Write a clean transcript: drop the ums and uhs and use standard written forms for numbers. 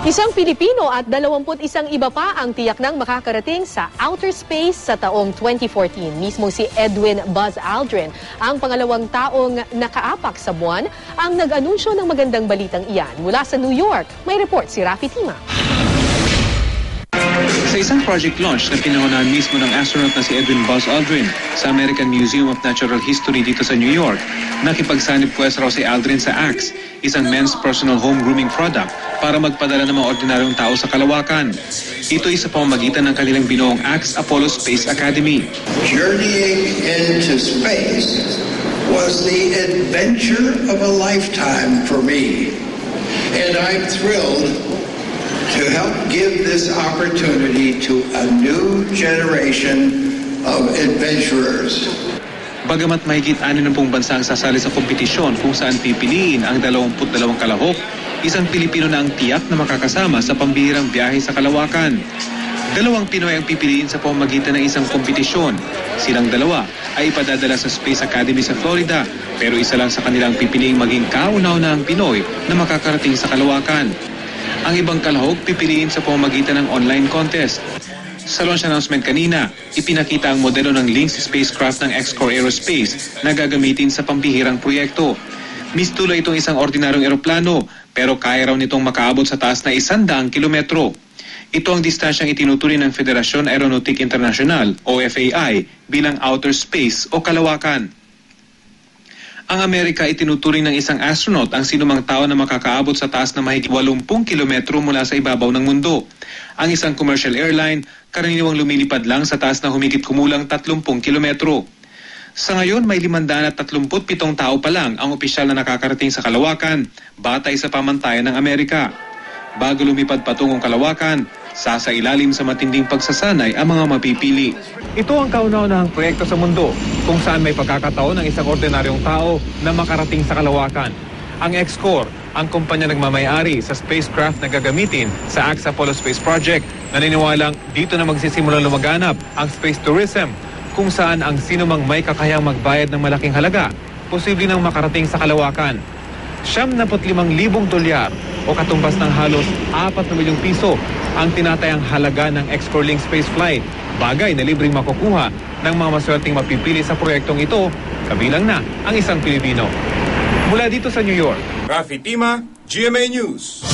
Isang Pilipino at 21 iba pa ang tiyak nang makakarating sa outer space sa taong 2014. Mismo si Edwin Buzz Aldrin, ang pangalawang taong nakaapak sa buwan, ang nag-anunsyo ng magandang balitang iyan. Mula sa New York, may report si Rafi Tima. Sa isang project launch na pinangunahan mismo ng astronaut na si Edwin Buzz Aldrin sa American Museum of Natural History dito sa New York, nakipagsanib pwes raw si Aldrin sa Axe, isang men's personal home grooming product para magpadala ng mga ordinaryong tao sa kalawakan. Ito ay sa pamamagitan ng kanilang binuong Axe Apollo Space Academy. Journeying into space was the adventure of a lifetime for me, and I'm thrilled to help give this opportunity to a new generation of adventurers. Bagamat mahigit 60 bansa ang sasali sa kompetisyon kung saan pipiliin ang 22 kalahok, isang Pilipino na ang tiyak na makakasama sa pambihirang biyahe sa kalawakan. 2 Pinoy ang pipiliin sa pamamagitan ng isang kompetisyon. Silang 2 ay ipadadala sa Space Academy sa Florida, pero isa lang sa kanilang pipiliing maging kauna-unahang Pinoy na makakarating sa kalawakan. Ang ibang kalahok pipiliin sa pamamagitan ng online contest. Sa launch announcement kanina, ipinakita ang modelo ng Lynx spacecraft ng X-Corp Aerospace na gagamitin sa pambihirang proyekto. Mistulo itong isang ordinaryong eroplano, pero kaya raw nitong makaabot sa taas na 100 kilometro. Ito ang distansyang itinuturing ng Federasyon Aeronautique International o FAI bilang outer space o kalawakan. Ang Amerika itinuturing ng isang astronaut ang sinumang tao na makakaabot sa taas na mahigit 80 kilometro mula sa ibabaw ng mundo. Ang isang commercial airline, karaniwang lumilipad lang sa taas na humigit kumulang 30 kilometro. Sa ngayon, may 537 tao pa lang ang opisyal na nakakarating sa kalawakan, batay sa pamantayan ng Amerika. Bago lumipad patungong kalawakan, sasailalim sa matinding pagsasanay ang mga mapipili. Ito ang kauna-unahang proyekto sa mundo kung saan may pagkakataon ng isang ordinaryong tao na makarating sa kalawakan. Ang X-Corp, ang kumpanya nagmamayari sa spacecraft na gagamitin sa Axe Apollo Space Project, naniniwalang dito na magsisimulang lumaganap ang space tourism kung saan ang sinumang may kakayang magbayad ng malaking halaga, posible nang makarating sa kalawakan. 75,000 dolyar o katumbas ng halos 4 milyong piso ang tinatayang halaga ng X-Corp Link space flight, bagay na libreng makukuha ng mga maswerteng mapipili sa proyektong ito, kabilang na ang isang Pilipino. Mula dito sa New York, Rafi Tima, GMA News.